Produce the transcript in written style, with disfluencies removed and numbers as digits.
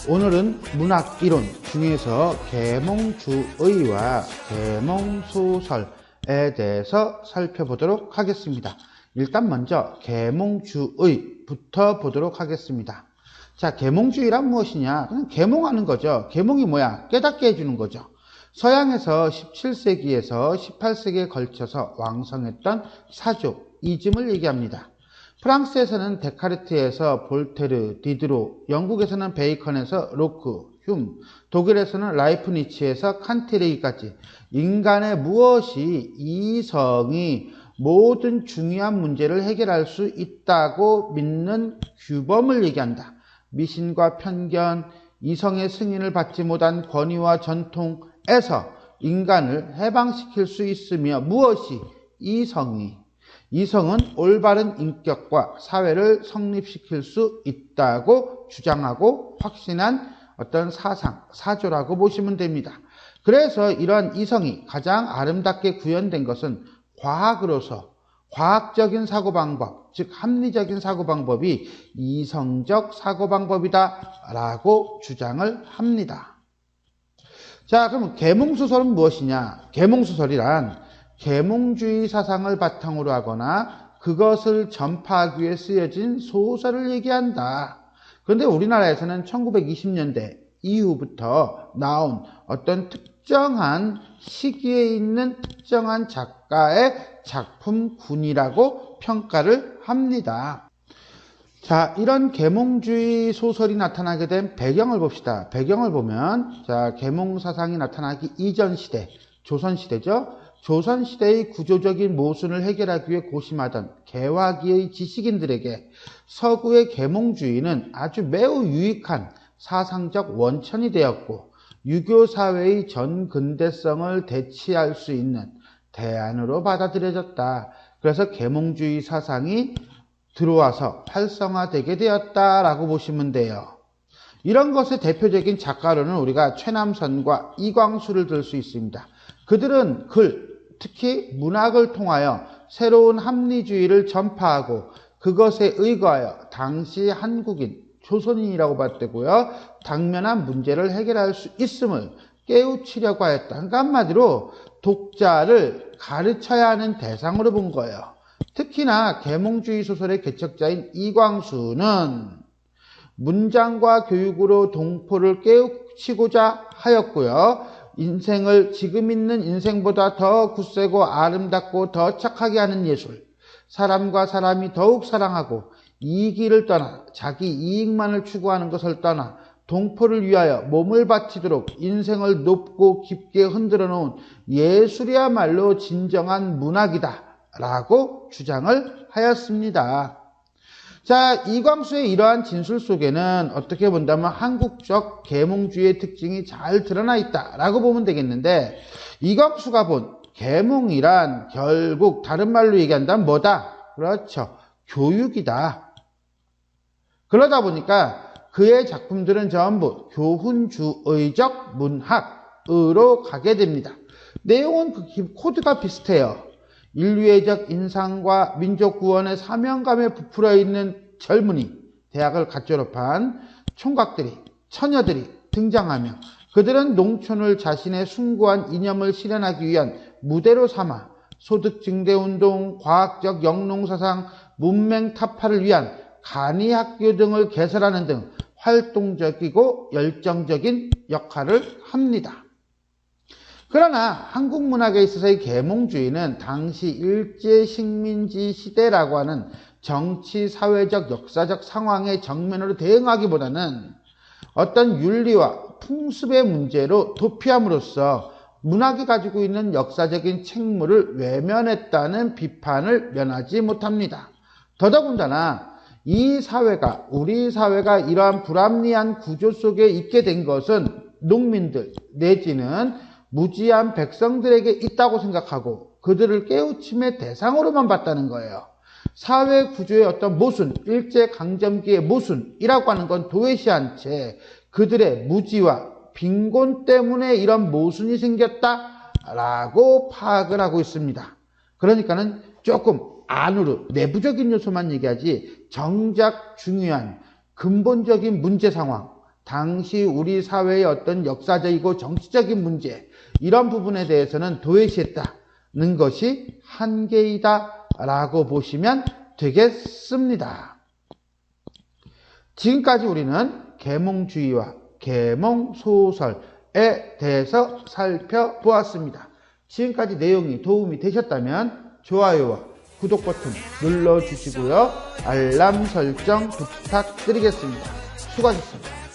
오늘은 문학 이론 중에서 계몽주의와 계몽소설에 대해서 살펴보도록 하겠습니다. 일단 먼저 계몽주의부터 보도록 하겠습니다. 자, 계몽주의란 무엇이냐? 그냥 계몽하는 거죠. 계몽이 뭐야? 깨닫게 해주는 거죠. 서양에서 17세기에서 18세기에 걸쳐서 왕성했던 사조, 이즘을 얘기합니다. 프랑스에서는 데카르트에서 볼테르, 디드로, 영국에서는 베이컨에서 로크, 흉, 독일에서는 라이프니츠에서 칸테르기까지 인간의 무엇이 이성이 모든 중요한 문제를 해결할 수 있다고 믿는 규범을 얘기한다. 미신과 편견, 이성의 승인을 받지 못한 권위와 전통에서 인간을 해방시킬 수 있으며 무엇이 이성은 올바른 인격과 사회를 성립시킬 수 있다고 주장하고 확신한 어떤 사상, 사조라고 보시면 됩니다. 그래서 이러한 이성이 가장 아름답게 구현된 것은 과학으로서 과학적인 사고방법, 즉 합리적인 사고방법이 이성적 사고방법이다 라고 주장을 합니다. 자, 그럼 계몽소설은 무엇이냐? 계몽소설이란 계몽주의 사상을 바탕으로 하거나 그것을 전파하기 위해 쓰여진 소설을 얘기한다. 그런데 우리나라에서는 1920년대 이후부터 나온 어떤 특정한 시기에 있는 특정한 작가의 작품군이라고 평가를 합니다. 자, 이런 계몽주의 소설이 나타나게 된 배경을 봅시다. 배경을 보면, 자, 계몽사상이 나타나기 이전 시대, 조선시대죠. 조선시대의 구조적인 모순을 해결하기 위해 고심하던 개화기의 지식인들에게 서구의 계몽주의는 아주 매우 유익한 사상적 원천이 되었고 유교사회의 전근대성을 대치할 수 있는 대안으로 받아들여졌다. 그래서 계몽주의 사상이 들어와서 활성화되게 되었다라고 보시면 돼요. 이런 것의 대표적인 작가로는 우리가 최남선과 이광수를 들 수 있습니다. 그들은 특히 문학을 통하여 새로운 합리주의를 전파하고 그것에 의거하여 당시 한국인, 조선인이라고 봤대고요. 당면한 문제를 해결할 수 있음을 깨우치려고 하였다. 그러니까 한마디로 독자를 가르쳐야 하는 대상으로 본 거예요. 특히나 계몽주의 소설의 개척자인 이광수는 문장과 교육으로 동포를 깨우치고자 하였고요. 인생을 지금 있는 인생보다 더 굳세고 아름답고 더 착하게 하는 예술, 사람과 사람이 더욱 사랑하고 이익을 떠나 자기 이익만을 추구하는 것을 떠나 동포를 위하여 몸을 바치도록 인생을 높고 깊게 흔들어 놓은 예술이야말로 진정한 문학이다 라고 주장을 하였습니다. 자, 이광수의 이러한 진술 속에는 어떻게 본다면 한국적 계몽주의의 특징이 잘 드러나 있다라고 보면 되겠는데, 이광수가 본 계몽이란 결국 다른 말로 얘기한다면 뭐다? 그렇죠. 교육이다. 그러다 보니까 그의 작품들은 전부 교훈주의적 문학으로 가게 됩니다. 내용은 그 코드가 비슷해요. 인류애적 인상과 민족 구원의 사명감에 부풀어 있는 젊은이, 대학을 갓 졸업한 총각들이, 처녀들이 등장하며 그들은 농촌을 자신의 숭고한 이념을 실현하기 위한 무대로 삼아 소득 증대 운동, 과학적 영농사상, 문맹 타파를 위한 간이학교 등을 개설하는 등 활동적이고 열정적인 역할을 합니다. 그러나 한국 문학에 있어서의 계몽주의는 당시 일제식민지 시대라고 하는 정치, 사회적, 역사적 상황의 정면으로 대응하기보다는 어떤 윤리와 풍습의 문제로 도피함으로써 문학이 가지고 있는 역사적인 책무를 외면했다는 비판을 면하지 못합니다. 더더군다나 이 사회가, 우리 사회가 이러한 불합리한 구조 속에 있게 된 것은 농민들 내지는 무지한 백성들에게 있다고 생각하고 그들을 깨우침의 대상으로만 봤다는 거예요. 사회 구조의 어떤 모순, 일제강점기의 모순이라고 하는 건 도외시한 채 그들의 무지와 빈곤 때문에 이런 모순이 생겼다라고 파악을 하고 있습니다. 그러니까는 조금 안으로 내부적인 요소만 얘기하지 정작 중요한 근본적인 문제 상황, 당시 우리 사회의 어떤 역사적이고 정치적인 문제, 이런 부분에 대해서는 도외시했다는 것이 한계이다 라고 보시면 되겠습니다. 지금까지 우리는 계몽주의와 계몽소설에 대해서 살펴보았습니다. 지금까지 내용이 도움이 되셨다면 좋아요와 구독 버튼 눌러주시고요. 알람 설정 부탁드리겠습니다. 수고하셨습니다.